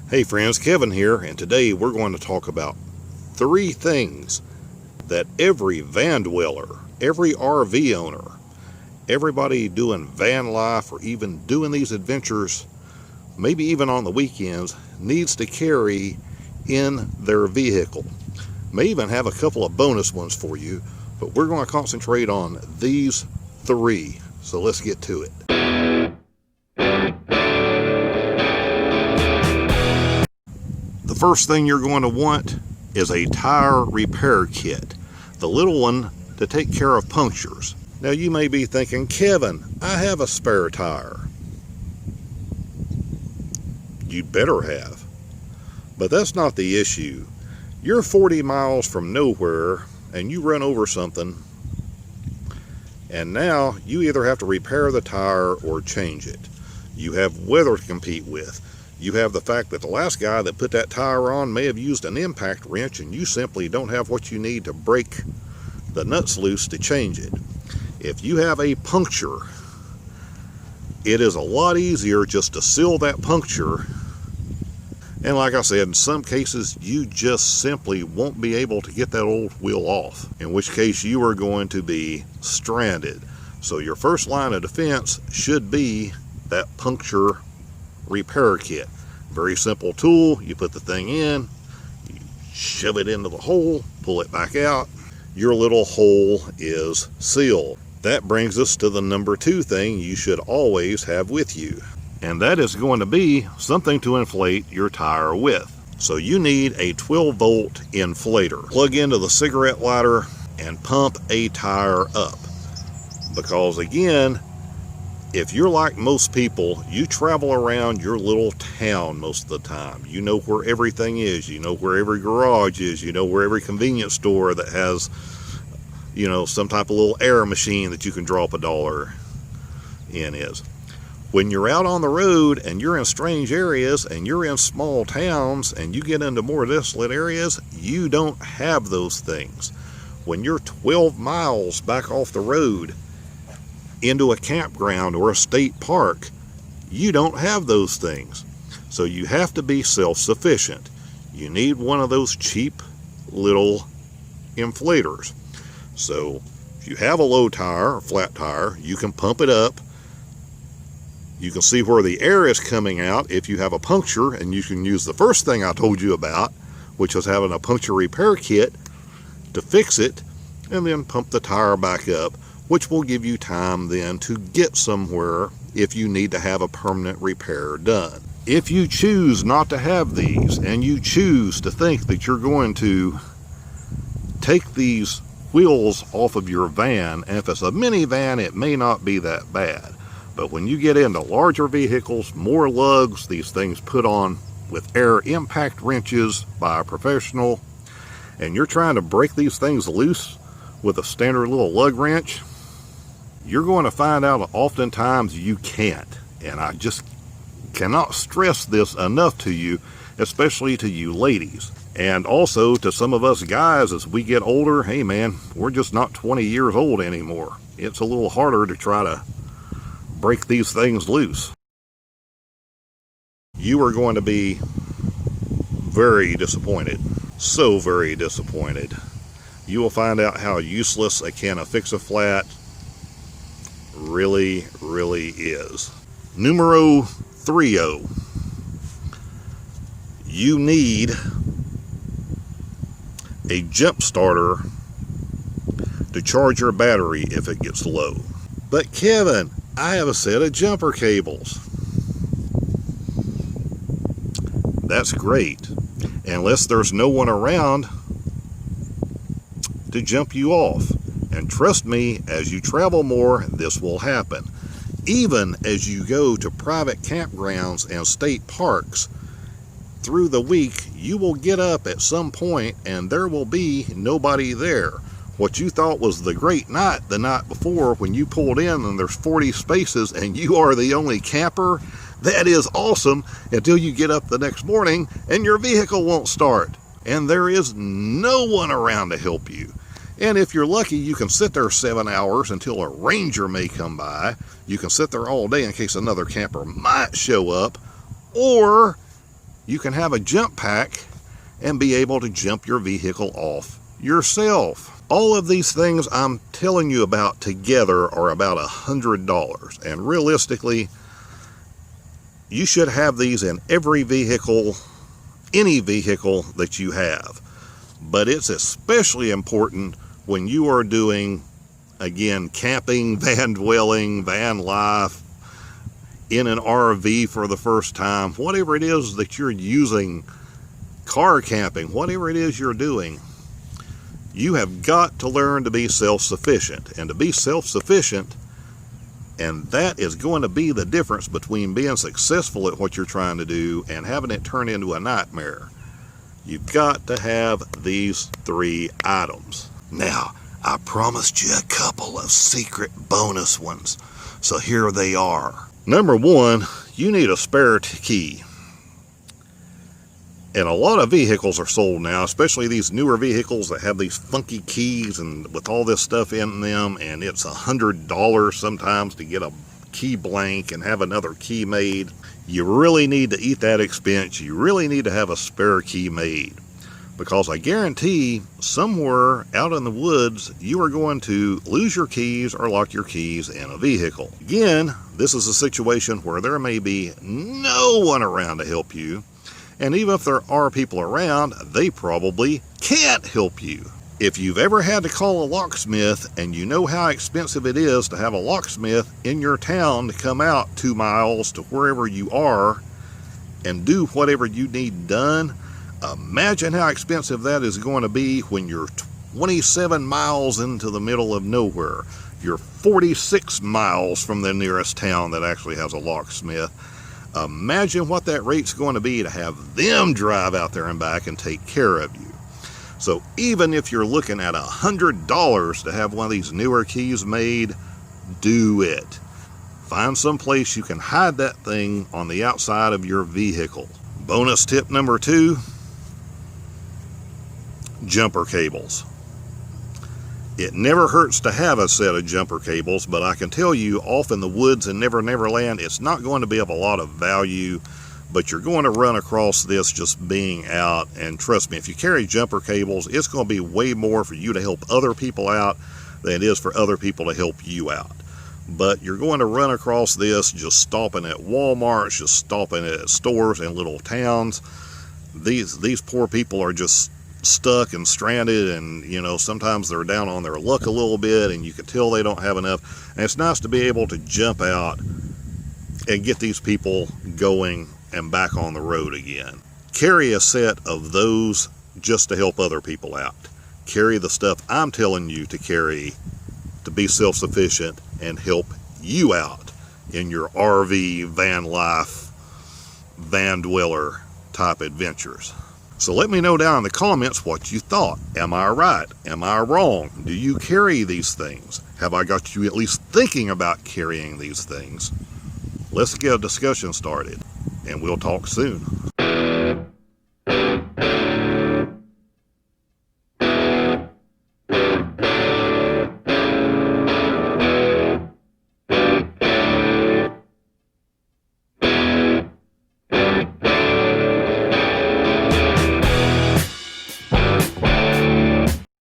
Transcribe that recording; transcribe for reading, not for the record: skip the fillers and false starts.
Hey friends, Kevin here, and today we're going to talk about 3 things that every van dweller, every RV owner, everybody doing van life or even doing these adventures, maybe even on the weekends, needs to carry in their vehicle. May even have a couple of bonus ones for you, but we're going to concentrate on these 3. So let's get to it. The first thing you're going to want is a tire repair kit, the little one to take care of punctures. Now you may be thinking, Kevin, I have a spare tire. You'd better have. But that's not the issue. You're 40 miles from nowhere and you run over something, and now you either have to repair the tire or change it. You have weather to compete with. You have the fact that the last guy that put that tire on may have used an impact wrench and you simply don't have what you need to break the nuts loose to change it. If you have a puncture, it is a lot easier just to seal that puncture. And like I said, in some cases, you just simply won't be able to get that old wheel off, in which case you are going to be stranded. So your first line of defense should be that puncture repair kit. Very simple tool. You put the thing in, you shove it into the hole, pull it back out. Your little hole is sealed. That brings us to the number 2 thing you should always have with you, and that is going to be something to inflate your tire with. So you need a 12-volt inflator. Plug into the cigarette lighter and pump a tire up, because again, if you're like most people, you travel around your little town most of the time. You know where everything is. You know where every garage is. You know where every convenience store that has, some type of little air machine that you can drop $1 in is. When you're out on the road and you're in strange areas and you're in small towns and you get into more desolate areas, you don't have those things. When you're 12 miles back off the road into a campground or a state park, you don't have those things. So you have to be self-sufficient. You need one of those cheap little inflators. So if you have a low tire or flat tire, you can pump it up. You can see where the air is coming out if you have a puncture, and you can use the first thing I told you about, which was having a puncture repair kit to fix it, and then pump the tire back up, which will give you time then to get somewhere if you need to have a permanent repair done. If you choose not to have these, and you choose to think that you're going to take these wheels off of your van, and if it's a minivan, it may not be that bad. But when you get into larger vehicles, more lugs, these things put on with air impact wrenches by a professional, and you're trying to break these things loose with a standard little lug wrench, you're going to find out oftentimes you can't. And I just cannot stress this enough to you, especially to you ladies. And also to some of us guys, as we get older, hey man, we're just not 20 years old anymore. It's a little harder to try to break these things loose. You are going to be very disappointed. So very disappointed. You will find out how useless a can of Fix-A-Flat really is. Numero 3. You need a jump starter to charge your battery if it gets low. But Kevin, I have a set of jumper cables. That's great, unless there's no one around to jump you off. And trust me, as you travel more, this will happen. Even as you go to private campgrounds and state parks, through the week, you will get up at some point and there will be nobody there. What you thought was the great night the night before when you pulled in and there's 40 spaces and you are the only camper, that is awesome until you get up the next morning and your vehicle won't start and there is no one around to help you. And if you're lucky, you can sit there 7 hours until a ranger may come by. You can sit there all day in case another camper might show up, or you can have a jump pack and be able to jump your vehicle off yourself. All of these things I'm telling you about together are about $100, and realistically, you should have these in every vehicle, any vehicle that you have. But it's especially important when you are doing, again, camping, van dwelling, van life, in an RV for the first time, whatever it is that you're using, car camping, whatever it is you're doing, you have got to learn to be self-sufficient. And to be self-sufficient, and that is going to be the difference between being successful at what you're trying to do and having it turn into a nightmare. You've got to have these 3 items. Now, I promised you a couple of secret bonus ones, so here they are. Number 1, you need a spare key. And a lot of vehicles are sold now, especially these newer vehicles that have these funky keys and with all this stuff in them, and it's $100 sometimes to get a key blank and have another key made. You really need to eat that expense. You really need to have a spare key made, because I guarantee somewhere out in the woods you are going to lose your keys or lock your keys in a vehicle. Again, this is a situation where there may be no one around to help you. And even if there are people around, they probably can't help you. If you've ever had to call a locksmith and you know how expensive it is to have a locksmith in your town to come out 2 miles to wherever you are and do whatever you need done, imagine how expensive that is going to be when you're 27 miles into the middle of nowhere. You're 46 miles from the nearest town that actually has a locksmith. Imagine what that rate's going to be to have them drive out there and back and take care of you. So even if you're looking at $100 to have one of these newer keys made, do it. Find some place you can hide that thing on the outside of your vehicle. Bonus tip number 2, jumper cables. It never hurts to have a set of jumper cables, but I can tell you, off in the woods in Never Never Land, it's not going to be of a lot of value, but you're going to run across this just being out. And trust me, if you carry jumper cables, it's going to be way more for you to help other people out than it is for other people to help you out. But you're going to run across this just stopping at Walmarts, just stopping at stores in little towns. These poor people are just stuck and stranded, and you know, sometimes they're down on their luck a little bit, and you can tell they don't have enough. And it's nice to be able to jump out and get these people going and back on the road again. Carry a set of those just to help other people out. Carry the stuff I'm telling you to carry to be self-sufficient and help you out in your RV, van life, van dweller type adventures. So let me know down in the comments what you thought. Am I right? Am I wrong? Do you carry these things? Have I got you at least thinking about carrying these things? Let's get a discussion started, and we'll talk soon.